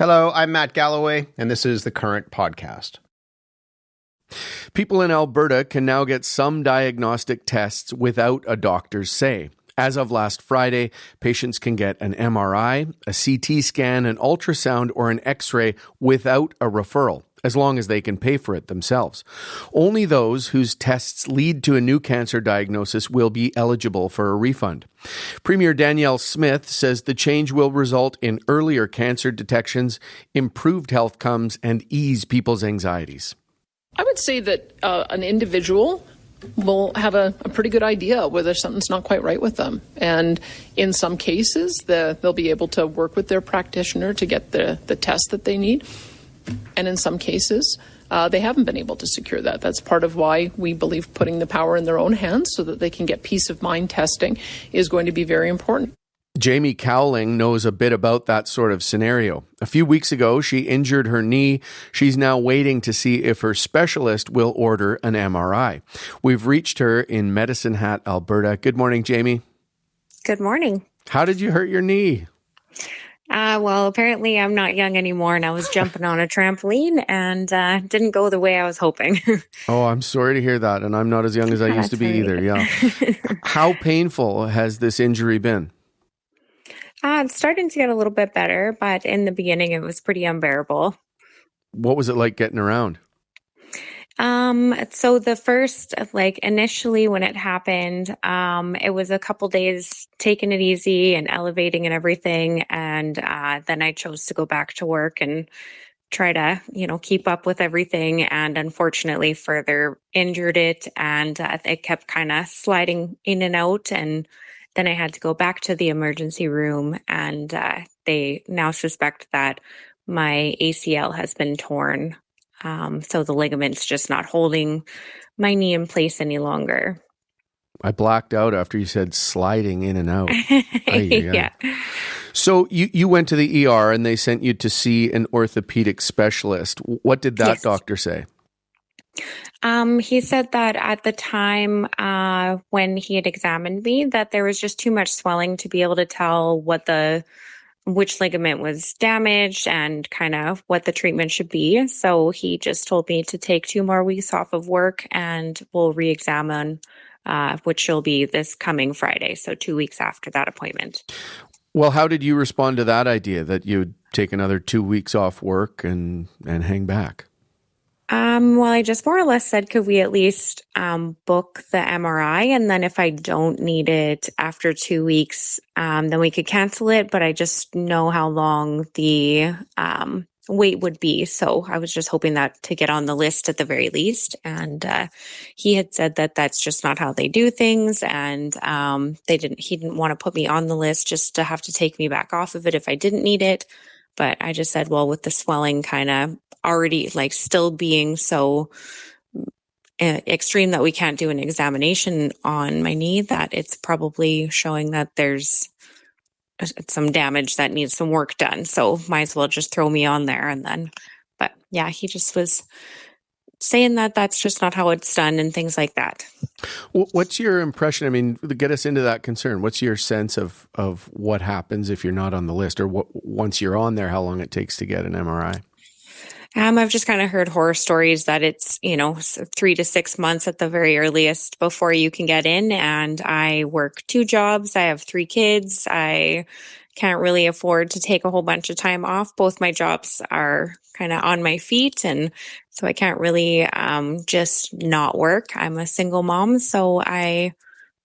Hello, I'm Matt Galloway, and this is the Current Podcast. People in Alberta can now get some diagnostic tests without a doctor's say. As of last Friday, patients can get an MRI, a CT scan, an ultrasound, or an X-ray without a referral, as long as they can pay for it themselves. Only those whose tests lead to a new cancer diagnosis will be eligible for a refund. Premier Danielle Smith says the change will result in earlier cancer detections, improved health outcomes, and ease people's anxieties. I would say that an individual will have a pretty good idea whether something's not quite right with them. And in some cases, they'll be able to work with their practitioner to get the test that they need. And in some cases, they haven't been able to secure that. That's part of why we believe putting the power in their own hands so that they can get peace of mind testing is going to be very important. Jamie Cowling knows a bit about that sort of scenario. A few weeks ago, she injured her knee. She's now waiting to see if her specialist will order an MRI. We've reached her in Medicine Hat, Alberta. Good morning, Jamie. Good morning. How did you hurt your knee? Well, apparently I'm not young anymore, and I was jumping on a trampoline and didn't go the way I was hoping. Oh, I'm sorry to hear that. And I'm not as young as I used to be either. Yeah. How painful has this injury been? It's starting to get a little bit better, but in the beginning it was pretty unbearable. What was it like getting around? So the first, initially when it happened, it was a couple days taking it easy and elevating and everything. And then I chose to go back to work and try to, keep up with everything. And unfortunately further injured it, and it kept kind of sliding in and out. And then I had to go back to the emergency room, and they now suspect that my ACL has been torn. So the ligament's just not holding my knee in place any longer. I blacked out after you said sliding in and out. Yeah. So you went to the ER and they sent you to see an orthopedic specialist. What did that doctor say? He said that at the time when he had examined me, that there was just too much swelling to be able to tell which ligament was damaged and kind of what the treatment should be. So he just told me to take 2 more weeks off of work and we'll re-examine, which will be this coming Friday. So 2 weeks after that appointment. Well, how did you respond to that idea that you'd take another 2 weeks off work and hang back? Well, I just more or less said, could we at least book the MRI? And then if I don't need it after 2 weeks, then we could cancel it. But I just know how long the wait would be. So I was just hoping that to get on the list at the very least. And he had said that that's just not how they do things. And he didn't want to put me on the list just to have to take me back off of it if I didn't need it. But I just said, well, with the swelling kind of already still being so extreme that we can't do an examination on my knee, that it's probably showing that there's some damage that needs some work done. So might as well just throw me on there. And then, but yeah, he just was saying that that's just not how it's done and things like that. What's your impression? I mean, to get us into that concern, what's your sense of what happens if you're not on the list, or once you're on there, how long it takes to get an MRI? I've just kind of heard horror stories that it's, 3 to 6 months at the very earliest before you can get in. And I work 2 jobs. I have 3 kids. I can't really afford to take a whole bunch of time off. Both my jobs are kind of on my feet. And so I can't really just not work. I'm a single mom. So I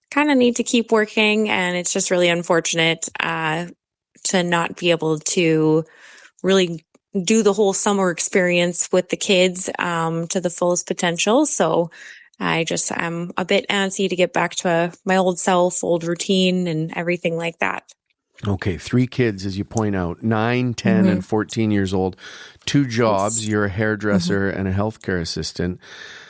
kind of need to keep working. And it's just really unfortunate to not be able to really do the whole summer experience with the kids to the fullest potential. So I'm a bit antsy to get back to my old self, old routine and everything like that. Okay. 3 kids, as you point out, 9, 10, and 14 years old, 2 jobs. You're a hairdresser and a healthcare assistant.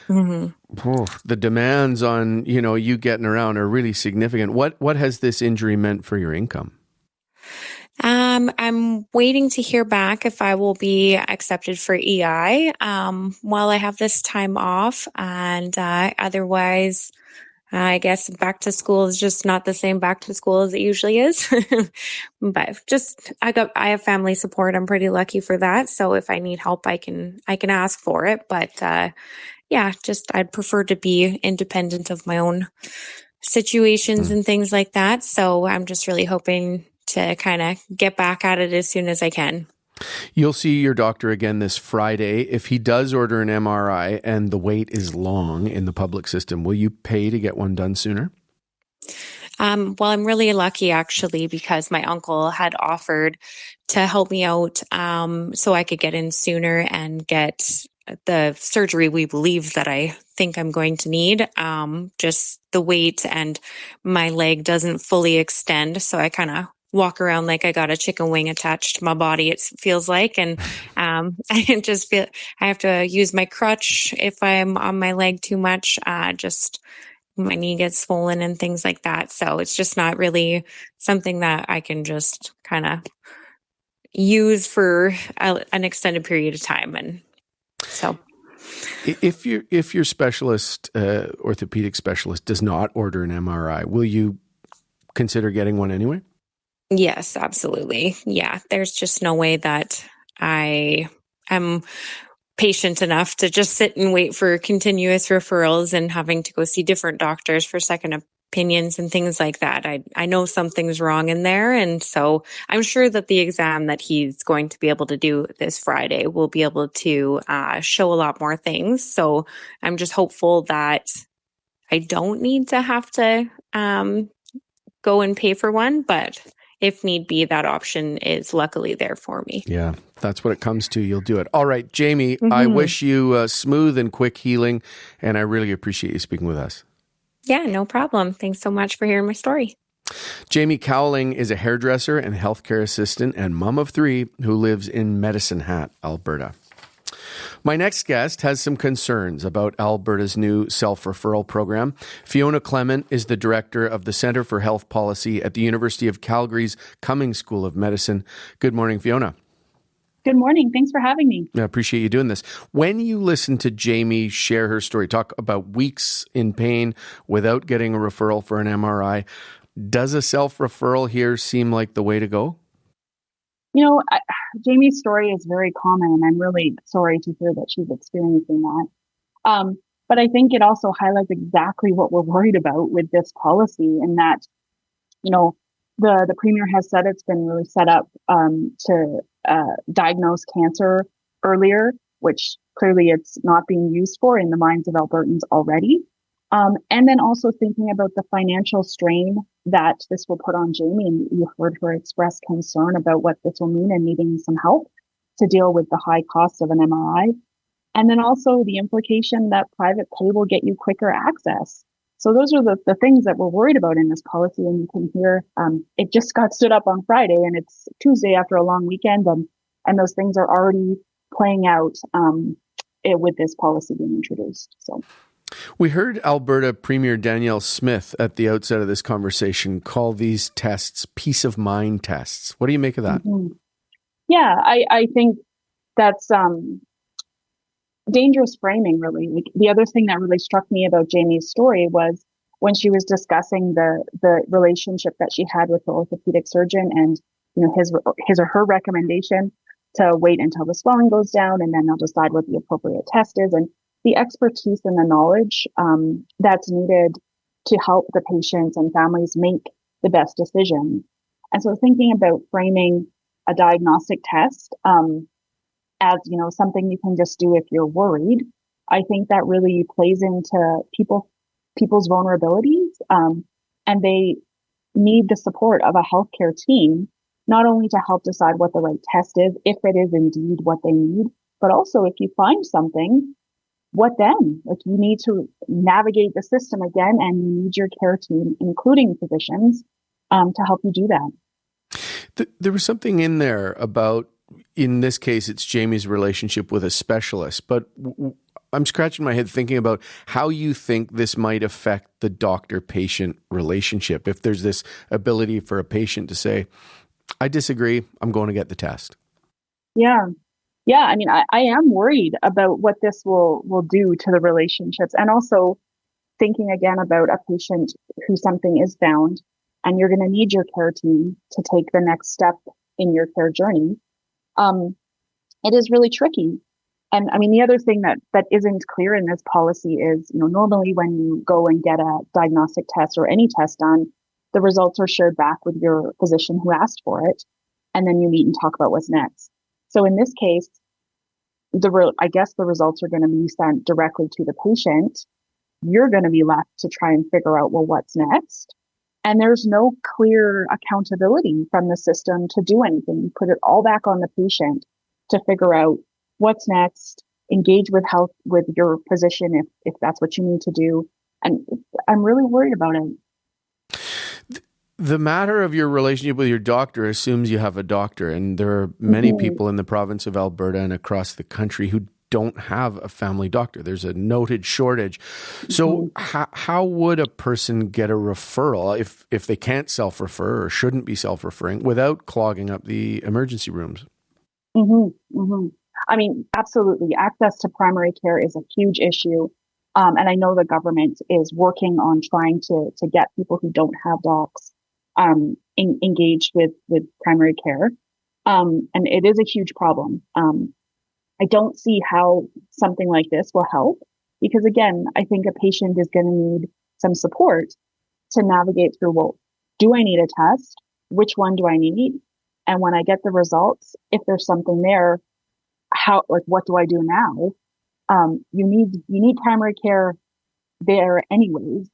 The demands on, you getting around are really significant. What has this injury meant for your income? I'm waiting to hear back if I will be accepted for EI while I have this time off. And otherwise, I guess back to school is just not the same back to school as it usually is. But I have family support. I'm pretty lucky for that. So if I need help, I can ask for it. But I'd prefer to be independent of my own situations and things like that. So I'm just really hoping to kind of get back at it as soon as I can. You'll see your doctor again this Friday. If he does order an MRI and the wait is long in the public system, will you pay to get one done sooner? Well, I'm really lucky actually because my uncle had offered to help me out so I could get in sooner and get the surgery we believe that I think I'm going to need. Just the weight and my leg doesn't fully extend, so I kind of walk around like I got a chicken wing attached to my body, it feels like. And I just feel I have to use my crutch if I'm on my leg too much. Just my knee gets swollen and things like that. So it's just not really something that I can just kind of use for an extended period of time. And so if your specialist, orthopedic specialist, does not order an MRI, will you consider getting one anyway? Yes, absolutely. Yeah, there's just no way that I am patient enough to just sit and wait for continuous referrals and having to go see different doctors for second opinions and things like that. I know something's wrong in there. And so I'm sure that the exam that he's going to be able to do this Friday will be able to show a lot more things. So I'm just hopeful that I don't need to have to go and pay for one, but if need be, that option is luckily there for me. Yeah, that's what it comes to. You'll do it. All right, Jamie, I wish you smooth and quick healing, and I really appreciate you speaking with us. Yeah, no problem. Thanks so much for hearing my story. Jamie Cowling is a hairdresser and healthcare assistant and mom of 3 who lives in Medicine Hat, Alberta. My next guest has some concerns about Alberta's new self-referral program. Fiona Clement is the director of the Centre for Health Policy at the University of Calgary's Cummings School of Medicine. Good morning, Fiona. Good morning. Thanks for having me. I appreciate you doing this. When you listen to Jamie share her story, talk about weeks in pain without getting a referral for an MRI, does a self-referral here seem like the way to go? You know, Jamie's story is very common, and I'm really sorry to hear that she's experiencing that. But I think it also highlights exactly what we're worried about with this policy, in that, you know, the Premier has said it's been really set up to diagnose cancer earlier, which clearly it's not being used for in the minds of Albertans already. And then also thinking about the financial strain that this will put on Jamie. And you heard her express concern about what this will mean and needing some help to deal with the high cost of an MRI. And then also the implication that private pay will get you quicker access. So those are the things that we're worried about in this policy. And you can hear it just got stood up on Friday, and it's Tuesday after a long weekend. And those things are already playing out with this policy being introduced. So. We heard Alberta Premier Danielle Smith at the outset of this conversation call these tests peace of mind tests. What do you make of that? Mm-hmm. Yeah, I think that's dangerous framing, really. Like, the other thing that really struck me about Jamie's story was when she was discussing the relationship that she had with the orthopedic surgeon, and his or her recommendation to wait until the swelling goes down, and then they'll decide what the appropriate test is, and the expertise and the knowledge that's needed to help the patients and families make the best decision. And so thinking about framing a diagnostic test as, something you can just do if you're worried, I think that really plays into people's vulnerabilities. And they need the support of a healthcare team, not only to help decide what the right test is, if it is indeed what they need, but also if you find something, what then? Like, you need to navigate the system again, and you need your care team, including physicians, to help you do that. There was something in there about, in this case, it's Jamie's relationship with a specialist, but I'm scratching my head thinking about how you think this might affect the doctor-patient relationship. If there's this ability for a patient to say, I disagree, I'm going to get the test. Yeah, I mean, I am worried about what this will do to the relationships. And also, thinking again about a patient who something is found, and you're going to need your care team to take the next step in your care journey, it is really tricky. And I mean, the other thing that isn't clear in this policy is, normally when you go and get a diagnostic test or any test done, the results are shared back with your physician who asked for it, and then you meet and talk about what's next. So in this case, I guess the results are going to be sent directly to the patient. You're going to be left to try and figure out, well, what's next? And there's no clear accountability from the system to do anything. You put it all back on the patient to figure out what's next, engage with your physician if that's what you need to do. And I'm really worried about it. The matter of your relationship with your doctor assumes you have a doctor, and there are many people in the province of Alberta and across the country who don't have a family doctor. There's a noted shortage. So how would a person get a referral if they can't self-refer or shouldn't be self-referring without clogging up the emergency rooms? I mean, absolutely. Access to primary care is a huge issue. And I know the government is working on trying to get people who don't have docs engaged with primary care. And it is a huge problem. I don't see how something like this will help because, again, I think a patient is going to need some support to navigate through, well, do I need a test? Which one do I need? And when I get the results, if there's something there, what do I do now? You need primary care there anyways.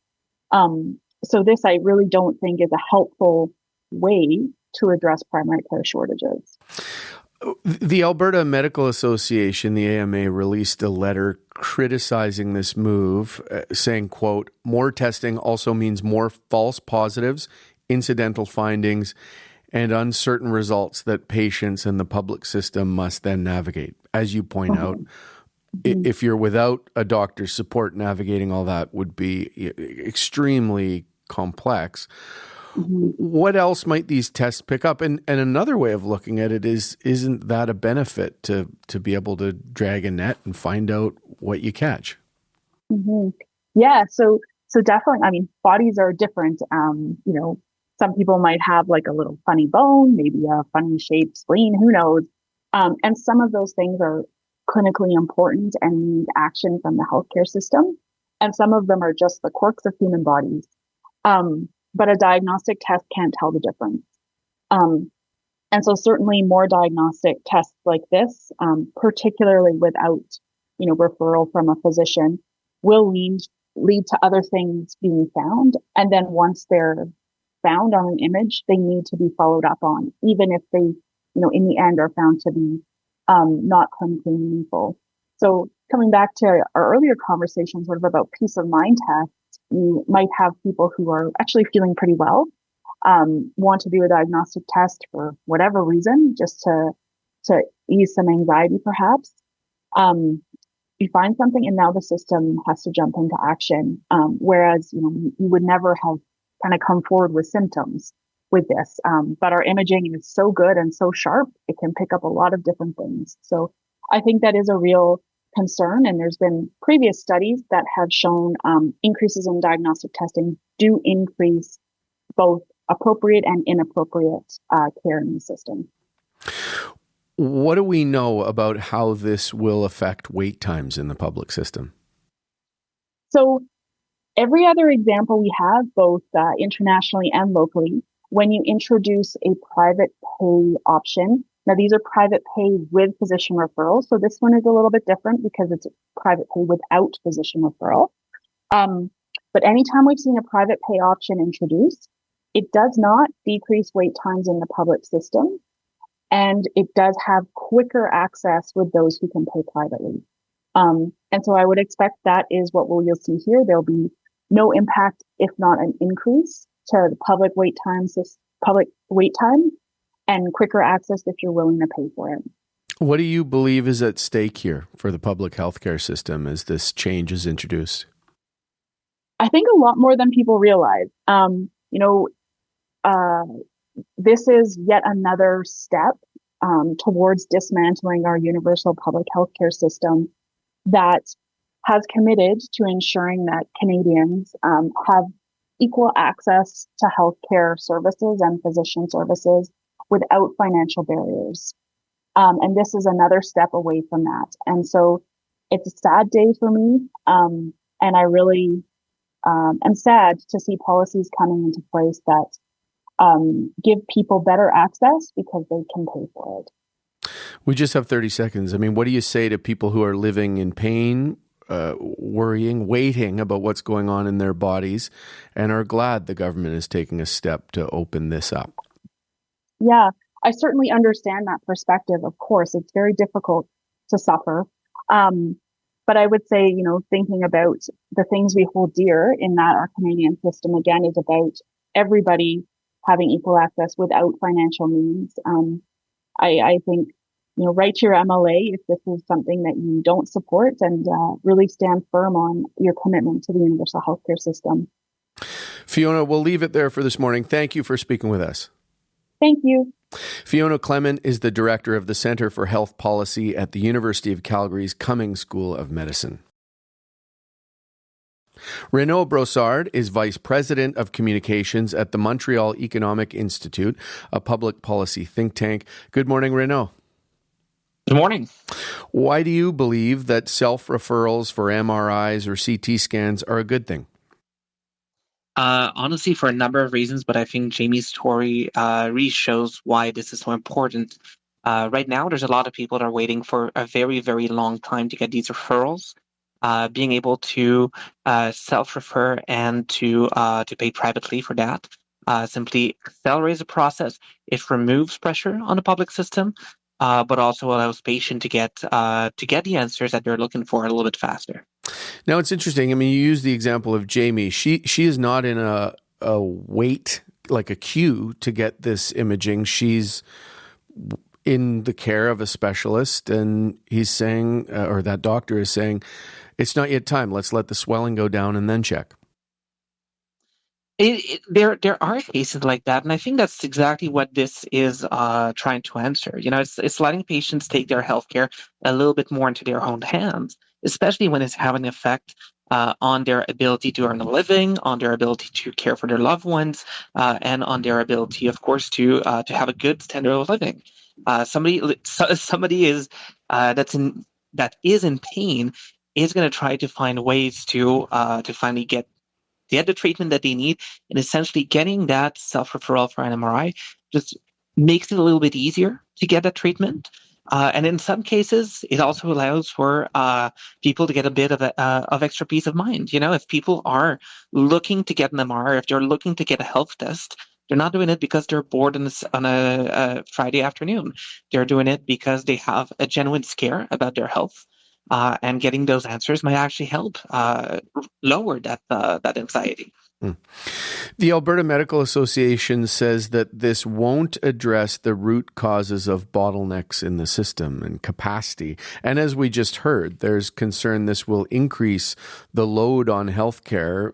So this I really don't think is a helpful way to address primary care shortages. The Alberta Medical Association, the AMA, released a letter criticizing this move, saying, quote, more testing also means more false positives, incidental findings, and uncertain results that patients and the public system must then navigate. As you point out, if you're without a doctor's support, navigating all that would be extremely complex. What else might these tests pick up? And another way of looking at it is, isn't that a benefit to be able to drag a net and find out what you catch? Yeah, so definitely, I mean, bodies are different. Some people might have like a little funny bone, maybe a funny shaped spleen, who knows? And some of those things are clinically important and need action from the healthcare system. And some of them are just the quirks of human bodies. But a diagnostic test can't tell the difference. And so certainly more diagnostic tests like this, particularly without, referral from a physician, will lead to other things being found. And then once they're found on an image, they need to be followed up on, even if they, in the end are found to be not clinically meaningful. So coming back to our earlier conversation sort of about peace of mind tests, you might have people who are actually feeling pretty well, want to do a diagnostic test for whatever reason, just to ease some anxiety, perhaps. You find something and now the system has to jump into action. Whereas, you would never have kind of come forward with symptoms with this. But our imaging is so good and so sharp, it can pick up a lot of different things. So I think that is a real concern. And there's been previous studies that have shown increases in diagnostic testing do increase both appropriate and inappropriate care in the system. What do we know about how this will affect wait times in the public system? So every other example we have, both internationally and locally, when you introduce a private pay option, now these are private pay with physician referral. So this one is a little bit different because it's private pay without physician referral. But anytime we've seen a private pay option introduced, it does not decrease wait times in the public system. And it does have quicker access with those who can pay privately. And so I would expect that is what you'll see here. There'll be no impact, if not an increase, to the public wait time, and quicker access if you're willing to pay for it. What do you believe is at stake here for the public healthcare system as this change is introduced? I think a lot more than people realize. This is yet another step towards dismantling our universal public healthcare system that has committed to ensuring that Canadians have equal access to healthcare services and physician services without financial barriers. And this is another step away from that. And so it's a sad day for me. And I really am sad to see policies coming into place that give people better access because they can pay for it. We just have 30 seconds. I mean, what do you say to people who are living in pain, worrying, waiting about what's going on in their bodies, and are glad the government is taking a step to open this up? Yeah, I certainly understand that perspective. Of course, it's very difficult to suffer. But I would say, thinking about the things we hold dear in that our Canadian system, again, is about everybody having equal access without financial means. I think, write to your MLA if this is something that you don't support, and really stand firm on your commitment to the universal healthcare system. Fiona, we'll leave it there for this morning. Thank you for speaking with us. Thank you. Fiona Clement is the director of the Centre for Health Policy at the University of Calgary's Cummings School of Medicine. Renaud Brossard is Vice President of Communications at the Montreal Economic Institute, a public policy think tank. Good morning, Renaud. Good morning. Why do you believe that self-referrals for MRIs or CT scans are a good thing? Honestly, for a number of reasons, but I think Jamie's story really shows why this is so important. Right now, there's a lot of people that are waiting for a very, very long time to get these referrals. Being able to self-refer and to pay privately for that simply accelerates the process. It removes pressure on the public system, but also allows patients to get the answers that they're looking for a little bit faster. Now, it's interesting. I mean, you use the example of Jamie. She is not in a wait, like a queue to get this imaging. She's in the care of a specialist, and he's saying, or that doctor is saying, it's not yet time. Let's let the swelling go down and then check. There are cases like that, and I think that's exactly what this is trying to answer. It's letting patients take their healthcare a little bit more into their own hands, especially when it's having an effect on their ability to earn a living, on their ability to care for their loved ones, and on their ability, of course, to have a good standard of living. Somebody is that is in pain is going to try to find ways to finally get the treatment that they need, and essentially getting that self-referral for an MRI just makes it a little bit easier to get that treatment. And in some cases, it also allows for people to get a bit of extra peace of mind. If people are looking to get an MRI, if they're looking to get a health test, they're not doing it because they're bored on a Friday afternoon. They're doing it because they have a genuine scare about their health. And getting those answers might actually help lower that anxiety. The Alberta Medical Association says that this won't address the root causes of bottlenecks in the system and capacity. And as we just heard, there's concern this will increase the load on healthcare,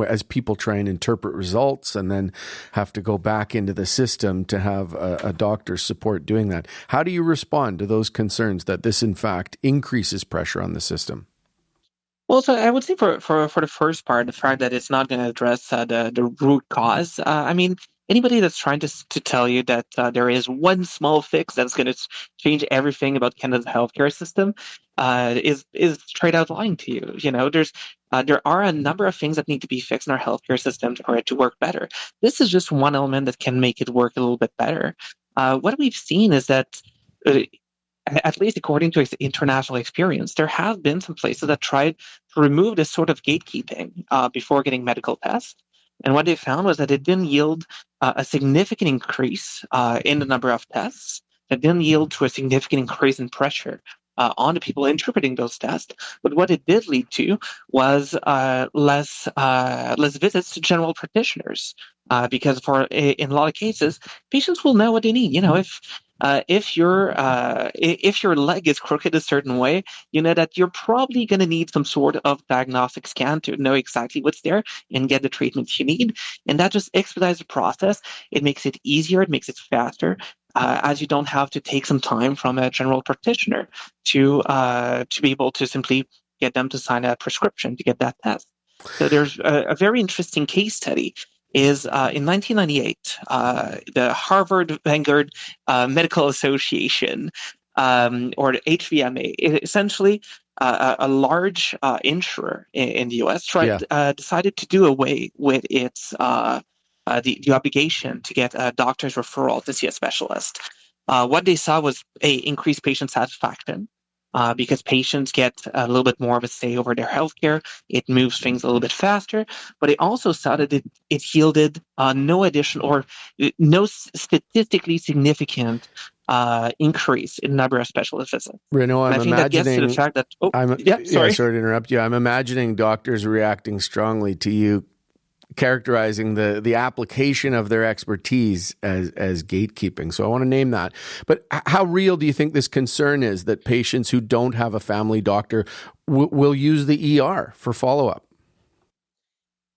as people try and interpret results and then have to go back into the system to have a doctor's support doing that. How do you respond to those concerns that this, in fact, increases pressure on the system? Well, so I would say for the first part, the fact that it's not going to address the root cause. Anybody that's trying to tell you that there is one small fix that's going to change everything about Canada's healthcare system is straight out lying to you. There are a number of things that need to be fixed in our healthcare system for it to work better. This is just one element that can make it work a little bit better. What we've seen is that, at least according to international experience, there have been some places that tried to remove this sort of gatekeeping before getting medical tests. And what they found was that it didn't yield a significant increase in the number of tests. It didn't yield to a significant increase in pressure on the people interpreting those tests. But what it did lead to was less visits to general practitioners, because in a lot of cases, patients will know what they need. If your leg is crooked a certain way, you know that you're probably going to need some sort of diagnostic scan to know exactly what's there and get the treatment you need. And that just expedites the process. It makes it easier. It makes it faster, as you don't have to take some time from a general practitioner to be able to simply get them to sign a prescription to get that test. So there's a very interesting case study. Is in 1998, the Harvard-Vanguard Medical Association, or the HVMA, essentially a large insurer in the U.S. decided to do away with its the obligation to get a doctor's referral to see a specialist. What they saw was increased patient satisfaction. Because patients get a little bit more of a say over their healthcare. It moves things a little bit faster, but it also saw that it yielded no additional or no statistically significant increase in number of specialist visits. Renaud, I'm imagining that gets to the fact that sorry to interrupt you. I'm imagining doctors reacting strongly to you characterizing the application of their expertise as gatekeeping. So I want to name that. But how real do you think this concern is that patients who don't have a family doctor will use the ER for follow-up?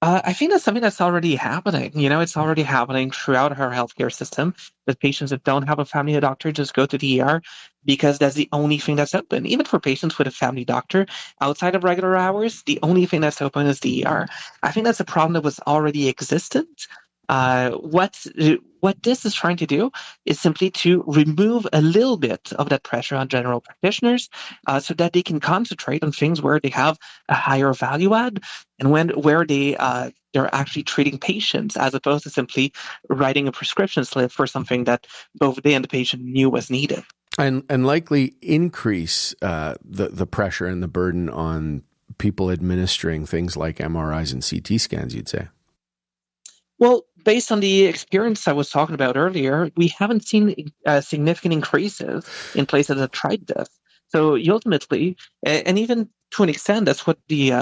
I think that's something that's already happening. It's already happening throughout our healthcare system that patients that don't have a family doctor just go to the ER because that's the only thing that's open. Even for patients with a family doctor outside of regular hours, the only thing that's open is the ER. I think that's a problem that was already existent. What this is trying to do is simply to remove a little bit of that pressure on general practitioners so that they can concentrate on things where they have a higher value add and where they're actually treating patients as opposed to simply writing a prescription slip for something that both they and the patient knew was needed. And likely increase the pressure and the burden on people administering things like MRIs and CT scans, you'd say? Well, based on the experience I was talking about earlier, we haven't seen significant increases in places that tried this. So ultimately, and even to an extent, that's what the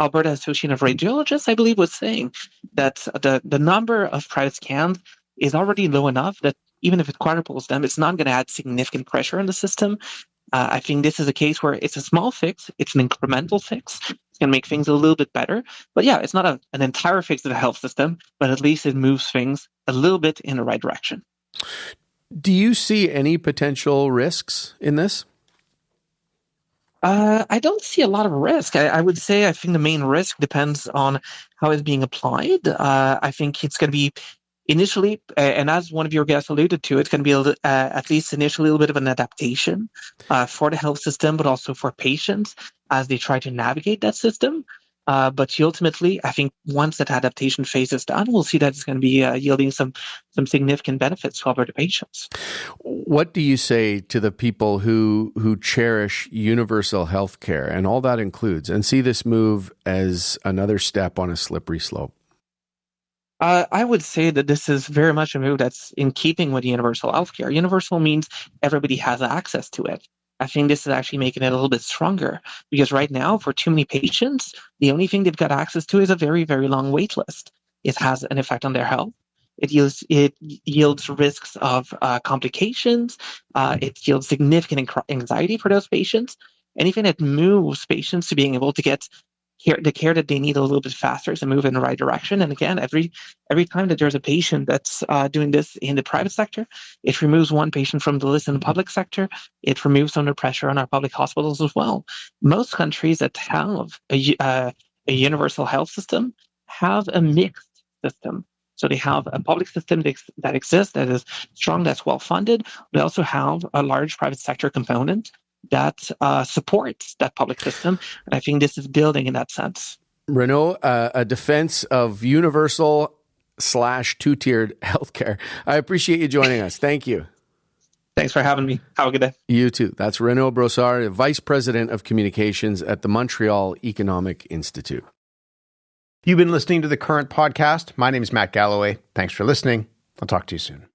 Alberta Association of Radiologists, I believe, was saying, that the number of private scans is already low enough that even if it quadruples them, it's not going to add significant pressure on the system. I think this is a case where it's a small fix, it's an incremental fix. It's going to make things a little bit better. But yeah, it's not an entire fix of the health system, but at least it moves things a little bit in the right direction. Do you see any potential risks in this? I don't see a lot of risk. I would say I think the main risk depends on how it's being applied. I think it's going to be initially, and as one of your guests alluded to, it's going to be at least initially a little bit of an adaptation for the health system, but also for patients as they try to navigate that system. But ultimately, I think once that adaptation phase is done, we'll see that it's going to be yielding some significant benefits to Alberta patients. What do you say to the people who cherish universal health care and all that includes, and see this move as another step on a slippery slope? I would say that this is very much a move that's in keeping with universal healthcare. Universal means everybody has access to it. I think this is actually making it a little bit stronger because right now, for too many patients, the only thing they've got access to is a very, very long wait list. It has an effect on their health. It yields risks of complications. It yields significant anxiety for those patients. Anything that moves patients to being able to get the care that they need a little bit faster to move in the right direction. And again, every time that there's a patient that's doing this in the private sector, it removes one patient from the list in the public sector. It removes some of the pressure on our public hospitals as well. Most countries that have a universal health system have a mixed system. So they have a public system that exists, that is strong, that's well-funded. They also have a large private sector component that supports that public system. And I think this is building in that sense. Renaud, a defense of universal / two-tiered healthcare. I appreciate you joining us. Thank you. Thanks for having me. Have a good day. You too. That's Renaud Brossard, Vice President of Communications at the Montreal Economic Institute. You've been listening to The Current Podcast. My name is Matt Galloway. Thanks for listening. I'll talk to you soon.